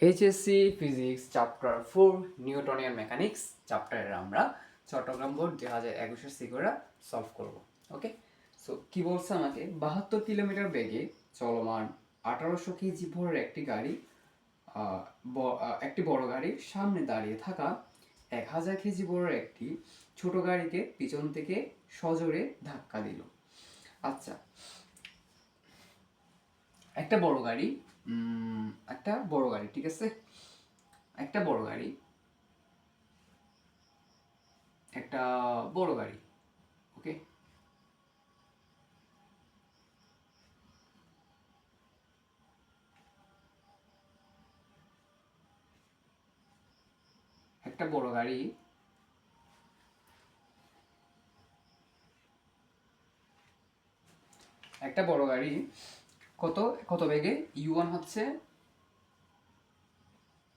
HSC physics chapter 4 Newtonian mechanics চ্যাপ্টারের আমরা Chittagong board 2021-এর সিকিউরা solve করব। ওকে, সো কি বলছে আমাকে 72 কিলোমিটার বেগে চলমান 1800 কেজি ভরের একটি বড় গাড়ির সামনে দাঁড়িয়ে থাকা 1000 কেজি ভরের একটি ছোট গাড়িকে পিছন থেকে সজোরে ধাক্কা দিল। আচ্ছা, একটা বড় গাড়ি ঠিক আছে, একটা বড় গাড়ি ওকে, একটা বড় গাড়ি কত কত বেগে U1 হচ্ছে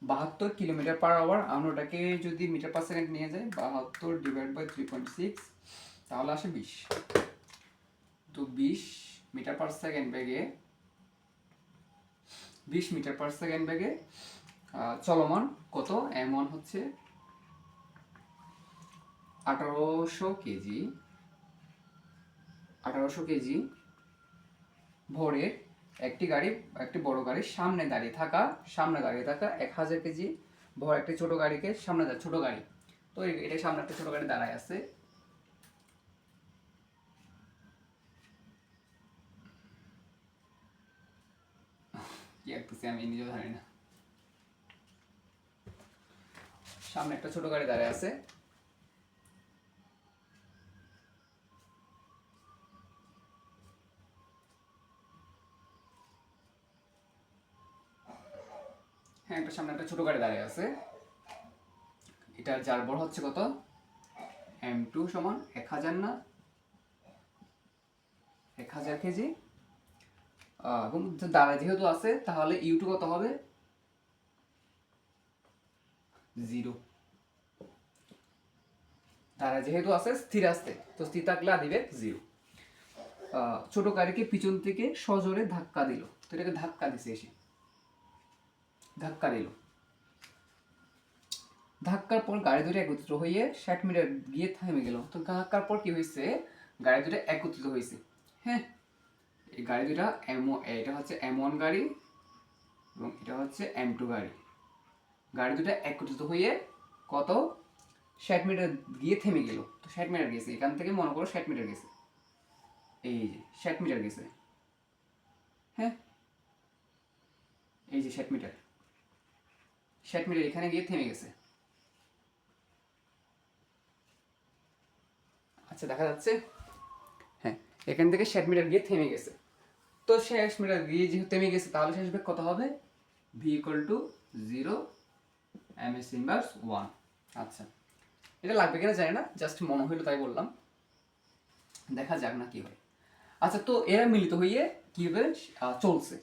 72 কিলোমিটার পার আওয়ার। আমরা ওটাকে যদি মিটার পার সেকেন্ড নিয়ে যাই, 72 ডিভাইড বাই 3.6, তাহলে আসে 20। তো 20 মিটার পার সেকেন্ড বেগে 20 মিটার পার সেকেন্ড বেগে চলমান কত M1 হচ্ছে 1800 কেজি ভরের একটি বড় গাড়ির সামনে দাঁড়িয়ে থাকা 1000 কেজি ভর একটি ছোট গাড়িকে ছোট গাড়ি, তো এটা সামনে একটা ছোট গাড়ি দাঁড়ায় আছে। কি একটুছি আমি নিজেও জানি না। সামনে একটা ছোট গাড়ি দাঁড়ায় আছে, হ্যাঁ, সামনে একটা ছোট গাড়ি দাঁড়িয়ে আছে। এটার যার বড় হচ্ছে কত M2 সমান 1000 না 1000 কেজি, এবং দাঁড়ায় যেহেতু আছে তাহলে U2 কত হবে 0। দাঁড়ায় যেহেতু আছে স্থির আসতে, তো স্থির থাকলে দিবে 0। ছোট গাড়িকে পিছন থেকে সজোরে ধাক্কা দিল, তো এটাকে ধাক্কা দিছে, ধাক্কা দিল। ধাক্কার পর গাড়ি দুটো একত্রিত হয়ে 60 মিটার গিয়ে থেমে গেল। তো ধাক্কার পর কি হয়েছে, গাড়ি দুটো একত্রিত হয়েছে। হ্যাঁ, এই গাড়ি দুটা এটা হচ্ছে M1 গাড়ি এবং এটা হচ্ছে M2 গাড়ি। গাড়ি দুটো একত্রিত হয়ে কত 60 মিটার গিয়ে থেমে গেল। তো 60 মিটার গেছে, এখান থেকে মনে করো 60 মিটার গেছে, এই যে 60 মিটার গেছে। হ্যাঁ, এই যে 60 মিটার এখানে গিয়ে থেমে গেছে। আচ্ছা, দেখা যাচ্ছে? হ্যাঁ, এখান থেকে 60 মিটার গিয়ে থেমে গেছে। তো 60 মিটার গিয়ে যেহেতু থেমে গেছে, তাহলে শেষ বেগ কত হবে, v = 0 ms ইনভার্স 1। আচ্ছা, এটা লাগবে কিনা জানি না, জাস্ট মনে হইলো তাই বললাম, দেখা যাক না কি হয়। আচ্ছা, তো এরা মিলিত হয়ে কিভাবে চলছে,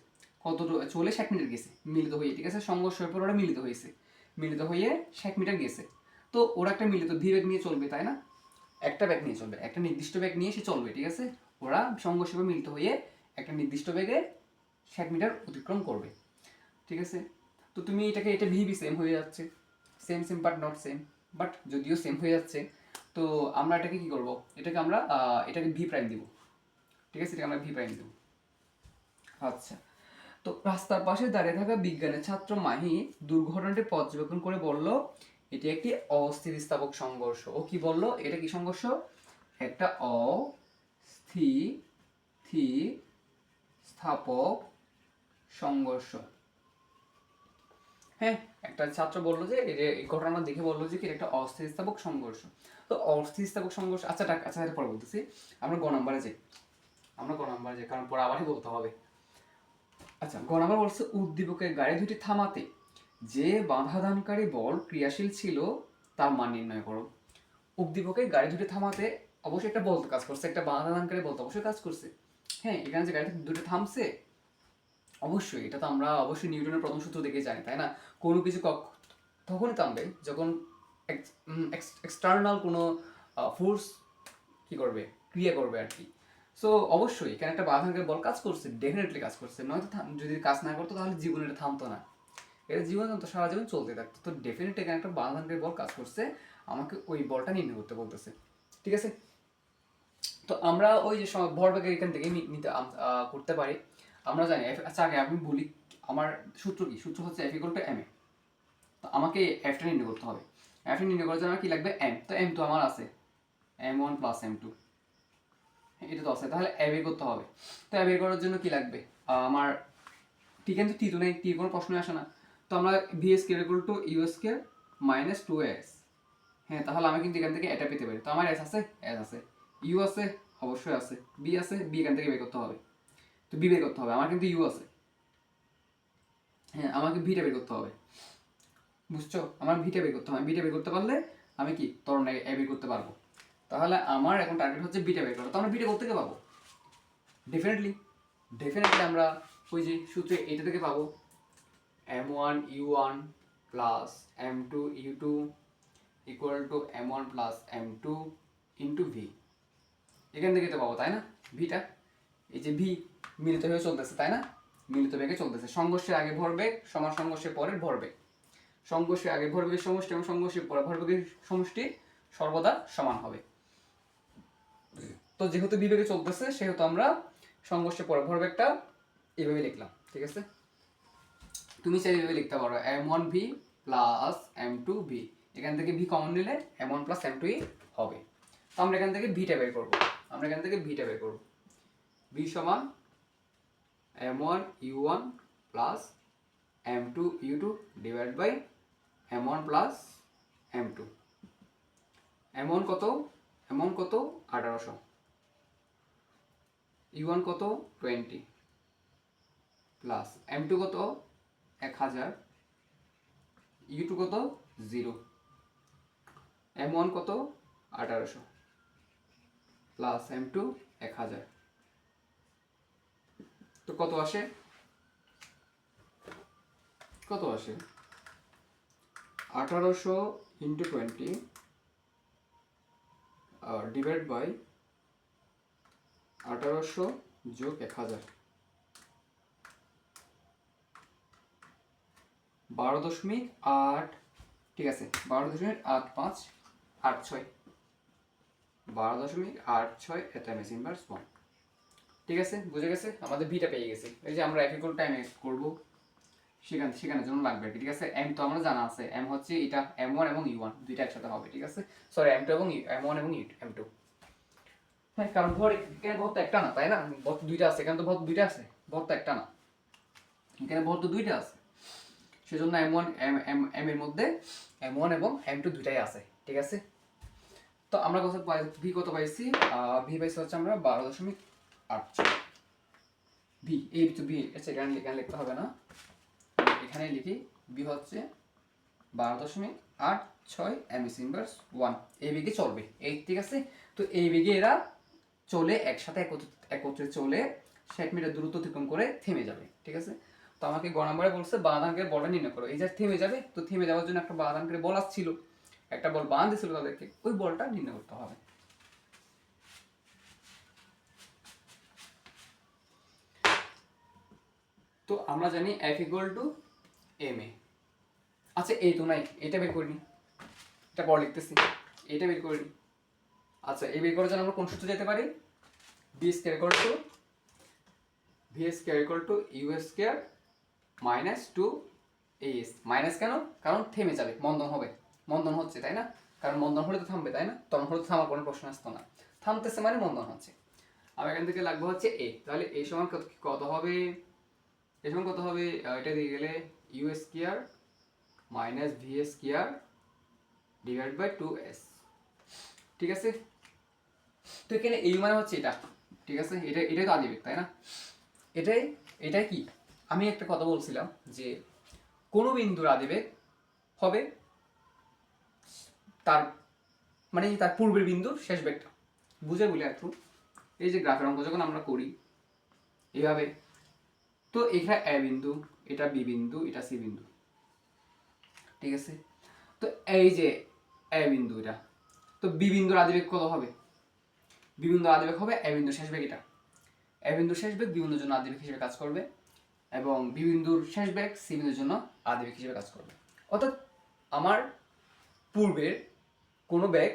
চলে 60 মিটার গেছে মিলিত হয়ে, ঠিক আছে, সংঘর্ষের পর ওরা মিলিত হয়ে 60 মিটার গেছে। তো ওরা একটা মিলিত ভি বেগ নিয়ে চলবে, তাই না, একটা ব্যাগ নিয়ে চলবে, একটা নির্দিষ্ট ব্যাগ নিয়ে সে চলবে, ঠিক আছে। ওরা সংঘর্ষে মিলিত হয়ে একটা নির্দিষ্ট বেগে 60 মিটার অতিক্রম করবে, ঠিক আছে। তো তুমি এটা ভি সেম হয়ে যাচ্ছে, same but not same, but যদিও সেম হয়ে যাচ্ছে, তো আমরা এটাকে কি করব, এটাকে ভি প্রাইম দিব, ঠিক আছে, এটাকে আমরা ভি প্রাইম দিব। আচ্ছা, তো রাস্তার পাশে দাঁড়িয়ে থাকা বিজ্ঞানের ছাত্র মাহি দুর্ঘটনাটি পর্যবেক্ষণ করে বলল এটি একটি অস্থিতিস্থাপক সংঘর্ষ। ও কি বলল, এটা কি সংঘর্ষ, একটা অস্থিতিস্থাপক সংঘর্ষ। হ্যাঁ, একটা ছাত্র বললো যে এই ঘটনা দেখে বললো যে কি একটা অস্থিতিস্থাপক সংঘর্ষ। তো অস্থিতিস্থাপক সংঘর্ষ, আচ্ছা এটা পরে বলতেছি। আমরা গ নাম্বারে যাই, কারণ পরে আবারই বলতে হবে। আচ্ছা, গ নাম্বার বলছে উদ্দীপকের গাড়ি দুটি থামাতে যে বাধাদানকারী বল ক্রিয়াশীল ছিল তার মান নির্ণয় করো। উদ্দীপকের গাড়ি দুটি থামাতে অবশ্যই একটা বল কাজ করছে, একটা বাধাদানকারী বল অবশ্যই কাজ করছে। হ্যাঁ, এখানে যে গাড়ি দুটো থামছে, অবশ্যই এটা তো আমরা অবশ্যই নিউটনের প্রথম সূত্র দেখে জানি, তাই না। কোনো কিছু তখনই থামবে যখন এক্সটার্নাল কোনো ফোর্স কি করবে, ক্রিয়া করবে আর কি। সো অবশ্যই এখানে একটা বাধানকারী বল কাজ করছে, ডেফিনেটলি কাজ করছে, নয়তো যদি কাজ না করতো তাহলে জীবনে এটা থামতো না। এটা জীবন তো সারা জীবন চলতে থাকতো। তো ডেফিনেটলি এখানে একটা বাধানকারী বল কাজ করছে, আমাকে ওই বলটা নির্ণয় করতে বলতেছে। ঠিক আছে, তো আমরা ওই যে ভরবেগের এখান থেকে নিতে করতে পারি। আমরা জানি আচ্ছা আগে আমি বলি আমার সূত্র কি, সূত্র হচ্ছে এফ ইকুয়াল টু এম এ। তো আমাকে এফটা নির্ণয় করতে হবে। এফটা নির্ণয় করার জন্য আমার কি লাগবে, এম। তো এম তো আমার আছে m1 প্লাস m2, এটা তো আছে, তাহলে এ বের করতে হবে। তো এ বের করার জন্য কি লাগবে আমার, টি কিন্তু টি তো নেই, টির কোনো প্রশ্নই আসে না। তো আমরা v square equal to u square minus 2s। হ্যাঁ, তাহলে আমি কিন্তু এখান থেকে এটা পেতে পারি। তো আমার এস আছে, এস আছে, ইউ আছে অবশ্যই আছে, বি আছে, বি এখান থেকে বের করতে হবে। তো বি বের করতে হবে, আমার কিন্তু ইউ আছে। হ্যাঁ, আমাকে ভিটা বের করতে হবে, বুঝছো? আমার ভিটা বের করতে হবে, ভিটা বের করতে পারলে আমি কি ত্বরণ এ বের করতে পারবো। তাহলে আমার এখন টার্গেট হচ্ছে বিটা বের করা। তো আমরা বিটা করতে পাবো ডেফিনেটলি, আমরা ওই যে সূত্রে এটা থেকে পাবো m1 u1 plus m2 u2 equal to m1 plus m2 into V. এখান থেকে তো পাবো, তাই না? ভিটা, এই যে ভি মিলিত হয়ে চলতেছে, তাই না? মিলিত বেগে চলতেছে। সংঘর্ষের আগে ভরবেগ সমান সংঘর্ষের পরের ভরবেগ। সংঘর্ষের আগে ভরবেগের সমষ্টি এবং সংঘর্ষের পরে ভরবেগের সমষ্টি সর্বদা সমান হবে। তো যেহেতু বিবেগে চলতেছে সেহেতু আমরা সংঘর্ষের পরে ভরবেগটা এইভাবে লিখলাম। ঠিক আছে, তুমি চাই এইভাবে লিখতে পারো m1v প্লাস m2v। এখান থেকে ভি কমন নিলে m1 প্লাস m2 হবে। তো আমরা এখান থেকে ভিটা বের করবো, v সমান m1 u1 plus m2 u2 divide by m1 plus m2। m1 কত, m1 কত 1800, u1 কত 20 প্লাস m2 কত 1000, u2 কত 0, m1 কত 1800 প্লাস m2 1000। তো কত আসে, 1800 ইন্টু 20 ডিভাইড বাই 1800 যোগ 1000, 12.8, ঠিক আছে 12.8586, 12.86 এত এম এস ইনভার্স 1। ঠিক আছে, বুঝে গেছে, আমাদের ভিটা পেয়ে গেছে। এই যে আমরা এফ ইকুয়াল টাইম করবো সেখানে জন্য লাগবে। ঠিক আছে, এম তো আমরা জানা আছে, এম হচ্ছে এটা m1 এবং u1 দুইটা একসাথে হবে। ঠিক আছে, সরি m2 এবং m1 এবং m2। হ্যাঁ, কারণ ভর এখানে ভর তো একটা না, তাই না? ভর তো দুইটা আছে, এখানে তো ভর দুইটা আছে, ভর তো একটা না, এখানে ভর তো দুইটা আছে। সেজন্য m1 m এর মধ্যে m1 এবং m2 দুইটাই আছে। ঠিক আছে, তো আমরা কত ভি কত পাইছি, ভি পাইছি হচ্ছে আমরা 12.86 ভি। এই তো ভি আচ্ছা এখানে লিখতে হবে না, এখানে লিখি ভি হচ্ছে 12.86 এম এস ইনভার্স 1। এই বেগে চলবে এই, ঠিক আছে। তো এই বেগে এরা চলে একসাথে একত্রে চলে 60 মিটার দূরত্ব অতিক্রম করে থেমে যাবে। ঠিক আছে, তো আমাকে গ নম্বরে বলছে বাধানকারী বলটা নির্ণয় করো। এই যে থেমে যাবে, তো থেমে যাওয়ার জন্য একটা বাধানকারী বল আসছিল, একটা বল বাঁধ দিছিল তাদেরকে, ওই বলটা নির্ণয় করতে হবে। তো আমরা জানি F ইকুয়াল টু এম এ। আচ্ছা এই তো নাই, এটা বের করিনি, এটা পর লিখতেছি, এটা বের করিনি। আচ্ছা এই বের করার জন্য আমরা কোন সূত্র যেতে পারি, v square equal to v square equal to u square minus 2as। Minus কেন, কারণ থেমে যাবে, মন্দন হবে, মন্দন হচ্ছে, তাই না? কারণ মন্দন হলে তো থামবে, তাই না? তখন হলে তো থামার কোনো প্রশ্ন আসতো না, থামতেছে মানে মন্দন হচ্ছে। আর এখান থেকে লাগবে হচ্ছে এ, তাহলে এই সমান কত হবে, এই সমান কত হবে, এটা দিয়ে গেলে u square minus v square divide by 2s। ঠিক আছে, তো এখানে এই মানে হচ্ছে এটা। ঠিক আছে, এটাই তো আদিবেগ, তাই না? এটাই কি, আমি একটা কথা বলছিলাম যে কোনো বিন্দুর আদিবেগ হবে তার মানে তার পূর্বের বিন্দুর শেষ বেগটা। বুঝে বলি একটু, এই যে গ্রাফের অঙ্ক যখন আমরা করি এইভাবে, তো এখানে এ বিন্দু, এটা বি বিন্দু, এটা সি বিন্দু। ঠিক আছে, তো এই যে এ বিন্দু, এটা তো বি বিন্দুর আদিবেগ কত হবে, বি বিন্দুর আদিবেগ হবে এ বিন্দুর শেষ বেগ, এটা এ বিন্দুর শেষ বেগ বি বিন্দুর জন্য আদিবেগ হিসেবে কাজ করবে, এবং বি বিন্দুর শেষ বেগ সি বিন্দুর জন্য আদিবেগ হিসেবে কাজ করবে। অর্থাৎ আমার পূর্বের কোনো বেগ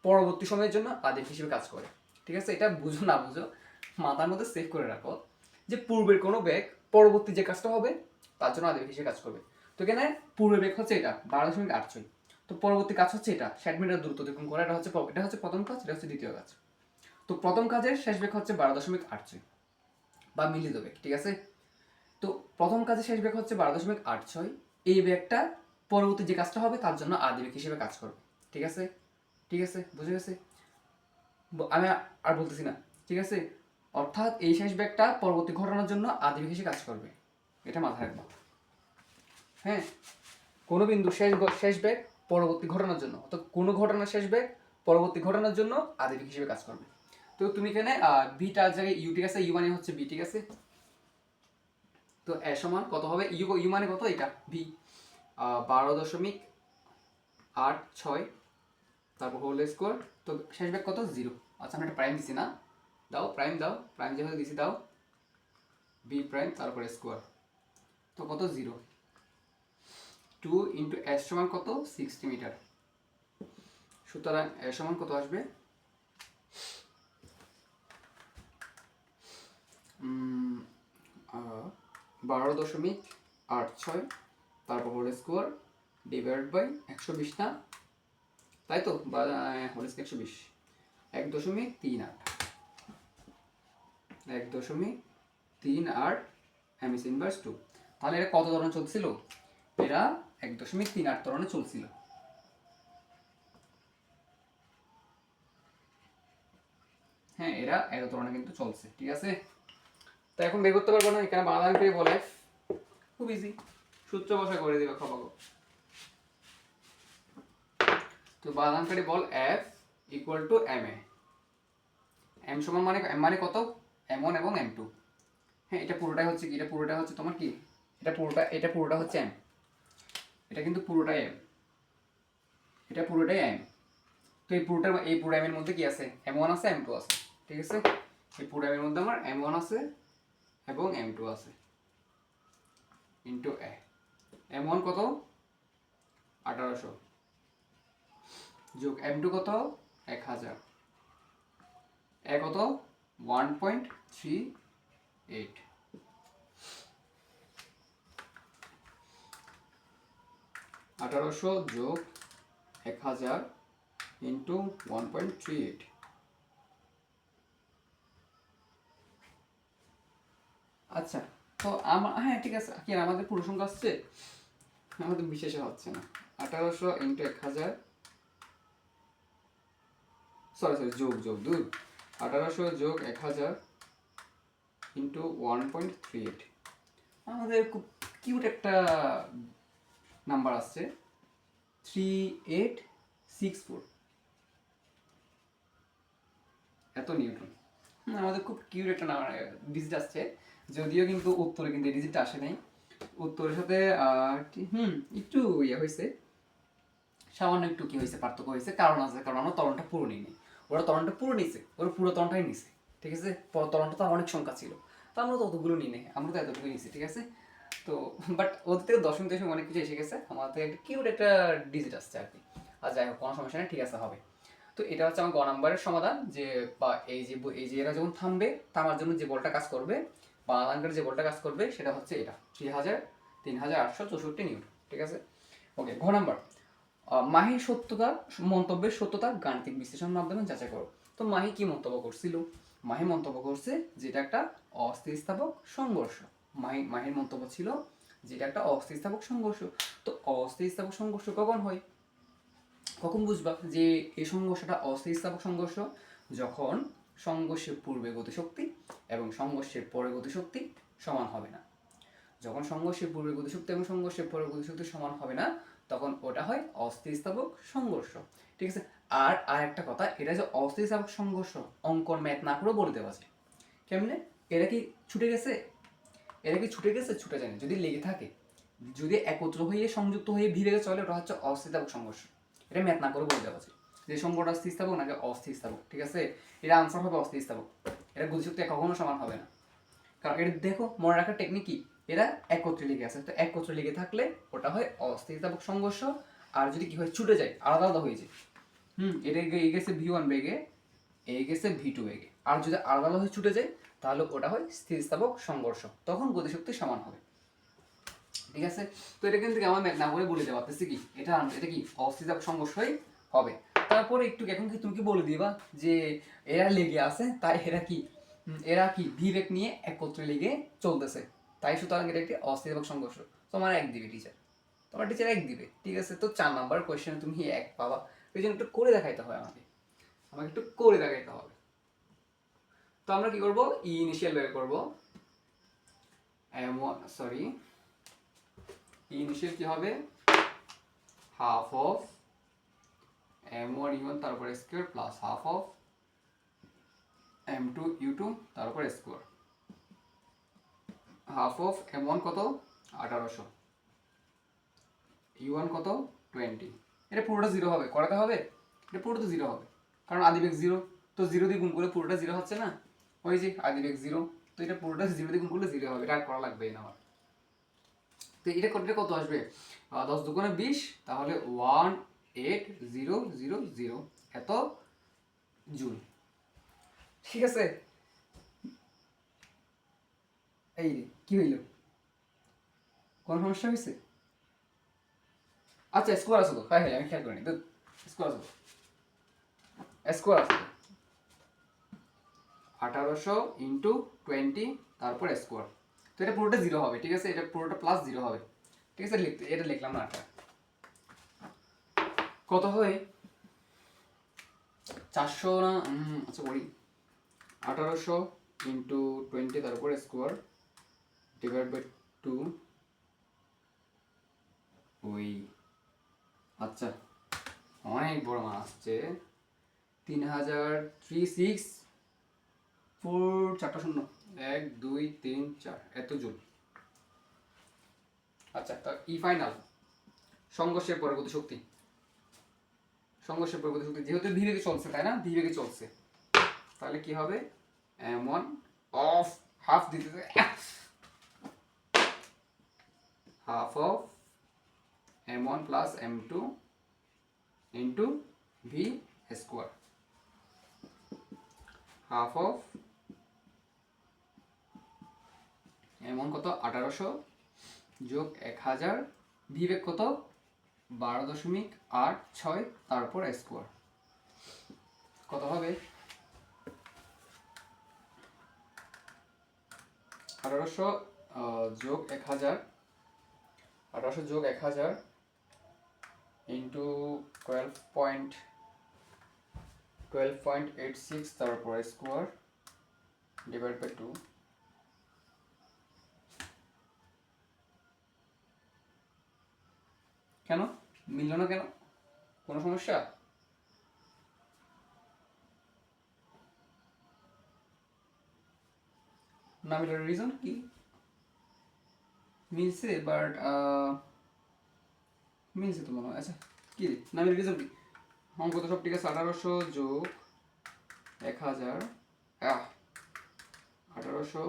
পরবর্তী সময়ের জন্য আদিবেগ হিসেবে কাজ করে। ঠিক আছে, এটা বুঝো না বুঝো মাথার মধ্যে সেভ করে রাখো যে পূর্বের কোনো বেগ পরবর্তী যে কাজটা হবে তার জন্য আদিবেগ হিসেবে কাজ করবে। তো এখানে পূর্বের বেগ হচ্ছে এটা 12.86, তো পরবর্তী কাজ হচ্ছে এটা 60 মিটার দূরত্ব অতিক্রম করা, এটা হচ্ছে প্রথম কাজ, এটা হচ্ছে দ্বিতীয় কাজ। তো প্রথম কাজের শেষ বেগ হচ্ছে 12.86 বা মিলিত বেগ। ঠিক আছে, তো প্রথম কাজের শেষ বেগ হচ্ছে 12.86, এই বেগটা পরবর্তী যে কাজটা হবে তার জন্য আদিবেগ হিসেবে কাজ করবে। ঠিক আছে, ঠিক আছে, বুঝে গেছে? আমি আর বলতেছি না। ঠিক আছে, অর্থাৎ এই শেষ বেগটা পরবর্তী ঘটনার জন্য আদিবেগ হিসেবে কাজ করবে, এটা মাথায় রাখবা। হ্যাঁ, কোনো বিন্দু শেষ বেগ পরবর্তী ঘটনার জন্য, অর্থাৎ কোনো ঘটনার শেষ বেগ পরবর্তী ঘটনার জন্য আদিবেগ হিসেবে কাজ করবে। তো তুমি এখানে বিটার জায়গায় ইউ, ঠিক আছে, ইউ মানে হচ্ছে বি। ঠিক আছে, তো এ সমান কত হবে, ইউ মানে কত, এটা বি, 12.86, তারপর হোল স্কোয়ার, তো শেষ বেগ কত, 0। আচ্ছা আমি একটা প্রাইম দিছি না, দাও প্রাইম, দাও প্রাইম যেভাবে দিছি দাও, বি প্রাইম তারপর স্কোয়ার, তো কত 0। 2 ইন্টু এস সমান কত, 60 মিটার। সুতরাং এর সমান কত আসবে, 12.86, তারপর হোল স্কোয়ার ডিভাইড বাই 120 না, তাই তো, whole square 120, 1.38, 1.38 m s inverse 2। তাহলে এটা কত ধরনের চলছিল, এরা 1.38 ধরনের চলছিল। হ্যাঁ, এরা এত ধরনের কিন্তু চলছে। ঠিক আছে, তো এখন বের করতে পারবো না, এখানে বাধানকারী বল এফ, খুব ইজি, সূত্র বসা করে দিবে খবর। তো বাধানকারী বল F equal to M A, M সমান মানে এম মানে কত, M1 এবং M2। হ্যাঁ, এটা পুরোটাই হচ্ছে কি, এটা পুরোটা হচ্ছে তোমার কি, এটা পুরোটা হচ্ছে এম, এটা কিন্তু পুরোটাই এম, এটা পুরোটাই এম। তো এই পুরো এম এর মধ্যে কি আছে, M1 আছে, M2 আছে। ঠিক আছে, এই পুরো এম এর মধ্যে আমার M1 আছে এবং M2 আছে, ইন্টু এ। M1 কত, 1800, যোগ M2 কত, 1000, এ কত, 1.38, 1800 যোগ 1000 ইন্টু 1.38। আচ্ছা, তো হ্যাঁ ঠিক আছে, কি আমাদের পুরো সংখ্যা আসছে, আমাদের বিশেষে হচ্ছে না। 1800 ইন্টু 1000, সরি যোগ দূর, 1800 যোগ 1000 ইন্টু 1.38, আমাদের খুব কিউট একটা নাম্বার আসছে, 3864, এত নিউটন। আমাদের খুব কিউট একটা নাম্বার ডিজিট আসছে, যদিও কিন্তু উত্তরে কিন্তু এই ডিজিটটা আসে নাই। উত্তরের সাথে একটু ইয়ে হয়েছে, সামান্য একটু কি হয়েছে, পার্থক্য হয়েছে, কারণ আছে, কারণ আমরা তরণটা পুরো নিই, ওরা তরণটা পুরো নিছে, ওরা পুরো তরণটাই নিছে। ঠিক আছে, তরণটা তো অনেক সংখ্যা ছিল, তো আমরা তো অতগুলো নিই নাই, আমরা তো এতটুকু নিছি। ঠিক আছে, তো বাট ওদের থেকে দশমিক অনেক কিছু এসে গেছে, আমাদের একটা কিউট একটা ডিজিট আসছে আর কি। আর যাই হোক, কোনো সমস্যা নেই, ঠিক আছে হবে। তো এটা হচ্ছে আমার গ নাম্বারের সমাধান, যে বা এই যে এরা যখন থামবে, থামার জন্য যে বলটা কাজ করবে, বা আলাঙ্কার যে বলটা কাজ করবে, সেটা হচ্ছে এটা 3864 নিউটন। ঠিক আছে, ওকে। ঘ নাম্বার, মাহির মন্তব্যের সত্যতা গাণিতিক বিশ্লেষণের মাধ্যমে যাচাই করো। তো মাহি কি মন্তব্য করছিল, মাহি মন্তব্য করছে যেটা একটা অস্থিতিস্থাপক সংঘর্ষ। মাহির মন্তব্য ছিল যেটা একটা অস্থিতিস্থাপক সংঘর্ষ। তো অস্থিতিস্থাপক সংঘর্ষ কখন হয়, কখন বুঝবা যে এই সংঘর্ষটা অস্থিতিস্থাপক সংঘর্ষ, যখন সংঘর্ষের পূর্বে গতিশক্তি এবং সংঘর্ষের পরে গতিশক্তি সমান হবে না। যখন সংঘর্ষের পূর্বে গতিশক্তি এবং সংঘর্ষের পরে গতিশক্তি সমান হবে না, তখন ওটা হয় অস্থিতিস্থাপক সংঘর্ষ। ঠিক আছে, আর একটা কথা, এটা যে অস্থিতিস্থাপক সংঘর্ষ অঙ্কন ম্যাথ না করে বলে দেওয়া যায়। কেমনে, এরা কি ছুটে গেছে, ছুটে যায় না, যদি লেগে থাকে, যদি একত্র হয়ে সংযুক্ত হয়ে ভিড়ে চলে, ওটা হচ্ছে অস্থিতিস্থাপক সংঘর্ষ। এটা ম্যাথ না করে বলে দেওয়া যায় যে সংঘর্ষটা স্থিতিস্থাপক নাকি অস্থিতিস্থাপক। ঠিক আছে, এটা আনসার হবে অস্থিতিস্থাপক, এটা গতিশক্তি কখনো সমান হবে না। কারণ এটা দেখো, মনে রাখার টেকনিক কি, এরা একত্রে লেগে আছে, তো একত্রে লেগে থাকলে ওটা হয় অস্থিতিস্থাপক সংঘর্ষ। আর যদি কি হয় ছুটে যায়, আলাদা আলাদা হয়ে যায়, এটা এ গেছে V1 বেগে, এ গেছে V2 বেগে, আর যদি আলাদা আলাদা হয়ে ছুটে যায় তাহলে ওটা হয় স্থিতিস্থাপক সংঘর্ষ, তখন গতিশক্তি সমান হবে। ঠিক আছে, তো এটা কিন্তু আমার ম্যাথ না করে বলে দেওয়া পারতেছি কি এটা কি অস্থিতিস্থাপক সংঘর্ষই হবে। তারপরে একটু এখন কি তুমি কি বলে দিবা যে এরা লেগে আছে, তাই এরা কি বিবেক নিয়ে একত্রে লেগে চলতেছে, তাই সুতরাং এটা একটি অস্থিতিস্থাপক সংঘর্ষ। তোমার এক দিবে টিচার, তোমার টিচার এক দিবে। ঠিক আছে, তো 4 নাম্বার কোয়েশ্চেনে তুমি এক পাবা, এই জন্য একটু করে দেখাইতে হয় আমাকে একটু করে দেখাইতে হবে। তো আমরা কি করব, ই ইনিশিয়াল বের করব। ইনিশিয়াল কি হবে, হাফ অফ m1 u1 তারপর square plus half of m2 u2 তারপর স্কয়ার। হাফ অফ m1 কত 1800, u1 কত 20। এটা পুরোটা জিরো হবে, করাতে হবে, এটা পুরোটা জিরো হবে কারণ আদিবেগ জিরো, তো জিরো দিয়ে গুণ করলে পুরোটা জিরো হচ্ছে না, ওই যে আদিবেগ জিরো, তো এটা পুরোটা জিরো দিয়ে গুণ করলে জিরো হবে, এটা আর করা লাগবে না আমার। তো এটা করতে কত আসবে, 10 দুগুণে 20, তাহলে 18000 এত জুল। ঠিক আছে, এই রে কি হইল, কোন সমস্যা হয়েছে? আচ্ছা স্কোয়ার আছে তো, হ্যাঁ হ্যাঁ আমি খেয়াল করিনি তো, স্কোয়ার আছে তো, স্কোয়ার আছে 1800 ইন্টু 20 তারপর স্কোয়ার। তো এটা পুরোটা জিরো হবে, ঠিক আছে, এটা পুরোটা প্লাস জিরো হবে। ঠিক আছে, এটা লিখলাম না, এটা কত হয় 400 না, আচ্ছা করি 1800 ইন্টু 20 তারপর স্কোয়ার ডিভাইড বাই 2, ওই আচ্ছা অনেক বড় মান আসছে, 3036 4টা শূন্য 1 2 3 4 এত জুল। আচ্ছা, তা ই ফাইনাল সংঘর্ষের পরে গতিশক্তি, যেহেতু ধীরে চলছে তাই না, ধীরে চলছে, তাহলে কি হবে m1 অফ হাফ দিতে half of m1 plus m2 into v square, half of m1 কত 1800 যোগ 1000, ভিবেগ কত 12.86 তারপর স্কোয়ার, কত হবে 1800 যোগ 1000, 1800 যোগ 1000 ইন্টু 12.86 তারপর স্কোয়ার ডিভাইড বাই 2। কেন মিলল না, কেন কোনো সমস্যা? না মিলার রিজন কি, মিলছে বাট মিলছে তো মনে হয়। আচ্ছা কি না মিলার রিজন কি, অঙ্ক তো সব ঠিক আছে, 1800 যোগ 1000, 1800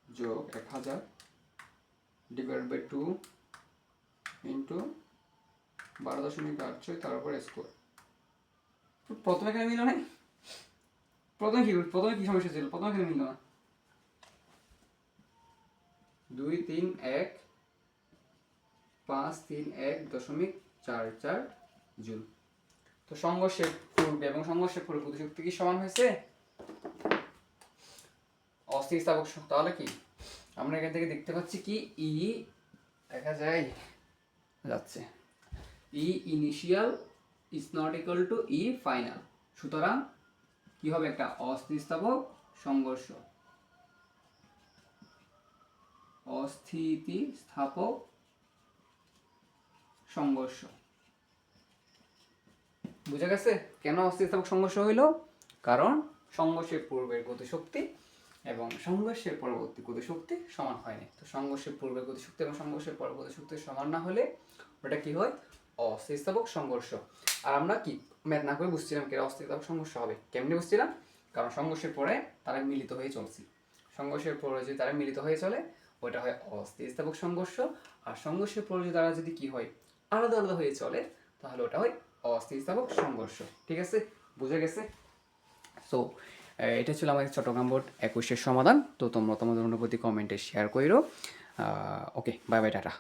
যোগ 1000 ডিভাইড বাই 2 ইন্টু 12.86 তারপর স্কোয়ার। প্রথমে এখানে মিল নাই, প্রথমে কি সমস্যা ছিল, প্রথমে এখানে মিল না, 2 3 1 5 3 1.44 জুল। তো সংঘর্ষের পূর্বে এবং সংঘর্ষের পরে গতিশক্তি কি সমান হয়েছে, অস্থিতিস্থাপক। তাহলে কি আমরা এখান থেকে দেখতে পাচ্ছি কি ই দেখা যায় যাচ্ছে, E initial is not equal to E final, সুতরাং কি হবে একটা অস্থিতিস্থাপক সংঘর্ষ, অস্থিতিস্থাপক সংঘর্ষ। বুঝা গেছে কেন অস্থিতিস্থাপক সংঘর্ষ হইল, কারণ সংঘর্ষের পূর্বের গতিশক্তি এবং সংঘর্ষের পরবর্তী গতিশক্তি সমান হয়নি। তো সংঘর্ষের পূর্বের গতিশক্তি এবং সংঘর্ষের পর গতিশক্তি সমান না হলে ওটা কি হয় অস্থিতিস্থাপক সংঘর্ষ। আর আমরা কি ম্যাথ না করে বুঝছিলাম কি অস্থিতিস্থাপক সংঘর্ষ হবে, কেমনি বুঝছিলাম, কারণ সংঘর্ষের পরে তারা মিলিত হয়ে চলছে, সংঘর্ষের প্রলয় যদি তারা মিলিত হয়ে চলে ওটা হয় অস্থিতিস্থাপক সংঘর্ষ, আর সংঘর্ষের প্রলয় দ্বারা যদি কি হয় আলাদা আলাদা হয়ে চলে তাহলে ওটা হয় অস্থিতিস্থাপক সংঘর্ষ। ঠিক আছে, বুঝে গেছে? সো এটা ছিল আমাদের চট্টগ্রাম বোর্ড 21-এর সমাধান। তো তোমরা তোমাদের অনুভূতি কমেন্টে শেয়ার করো। ওকে, বাই বাই, টাটা।